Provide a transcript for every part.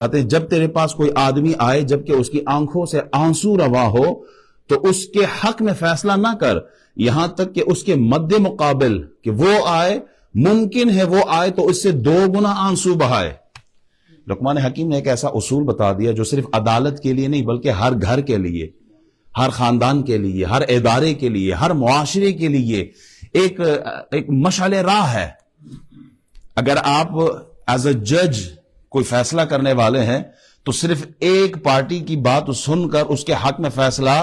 ہیں جب تیرے پاس کوئی آدمی آئے جبکہ اس کی آنکھوں سے آنسو روا ہو تو اس کے حق میں فیصلہ نہ کر یہاں تک کہ اس کے مد مقابل کہ وہ آئے، ممکن ہے وہ آئے تو اس سے 2 گنا آنسو بہائے۔ لقمان حکیم نے ایک ایسا اصول بتا دیا جو صرف عدالت کے لیے نہیں بلکہ ہر گھر کے لیے، ہر خاندان کے لیے، ہر ادارے کے لیے، ہر معاشرے کے لیے ایک مشعل راہ ہے۔ اگر آپ ایز اے جج کوئی فیصلہ کرنے والے ہیں تو صرف ایک پارٹی کی بات سن کر اس کے حق میں فیصلہ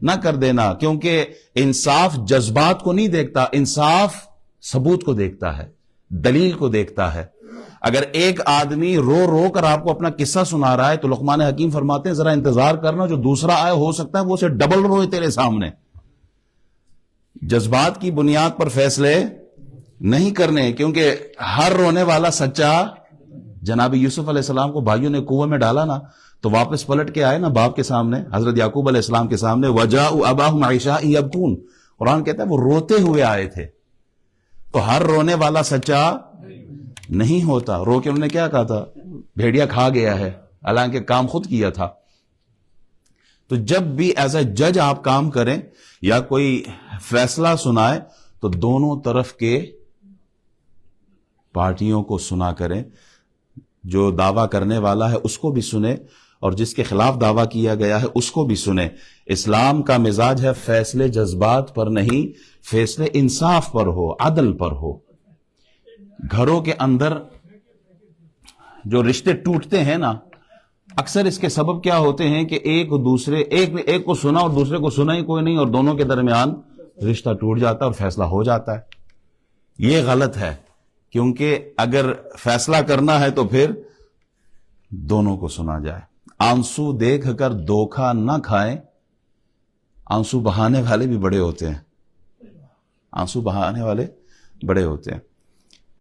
نہ کر دینا، کیونکہ انصاف جذبات کو نہیں دیکھتا، انصاف ثبوت کو دیکھتا ہے، دلیل کو دیکھتا ہے۔ اگر ایک آدمی رو رو کر آپ کو اپنا قصہ سنا رہا ہے تو لقمان حکیم فرماتے ہیں ذرا انتظار کرنا، جو دوسرا آئے ہو سکتا ہے وہ اسے ڈبل روئے تیرے سامنے۔ جذبات کی بنیاد پر فیصلے نہیں کرنے، کیونکہ ہر رونے والا سچا، جناب یوسف علیہ السلام کو بھائیوں نے کنویں میں ڈالا نا تو واپس پلٹ کے آئے نا باپ کے سامنے، حضرت یعقوب علیہ السلام کے سامنے، وَجَاءُوا أَبَاهُمْ عِشَاءً يَبْكُونَ، قرآن کہتا ہے وہ روتے ہوئے آئے تھے۔ تو ہر رونے والا سچا نہیں ہوتا۔ رو کے انہوں نے کیا کہا تھا؟ بھیڑیا کھا گیا ہے، حالانکہ کام خود کیا تھا۔ تو جب بھی ایز اے جج آپ کام کریں یا کوئی فیصلہ سنائے تو دونوں طرف کے پارٹیوں کو سنا کریں، جو دعویٰ کرنے والا ہے اس کو بھی سنیں اور جس کے خلاف دعویٰ کیا گیا ہے اس کو بھی سنیں۔ اسلام کا مزاج ہے فیصلے جذبات پر نہیں، فیصلے انصاف پر ہو، عدل پر ہو۔ گھروں کے اندر جو رشتے ٹوٹتے ہیں نا، اکثر اس کے سبب کیا ہوتے ہیں کہ ایک کو سنا اور دوسرے کو سنا ہی کوئی نہیں، اور دونوں کے درمیان رشتہ ٹوٹ جاتا ہے اور فیصلہ ہو جاتا ہے۔ یہ غلط ہے، کیونکہ اگر فیصلہ کرنا ہے تو پھر دونوں کو سنا جائے۔ آنسو دیکھ کر دھوکہ نہ کھائیں، آنسو بہانے والے بھی بڑے ہوتے ہیں، آنسو بہانے والے بڑے ہوتے ہیں۔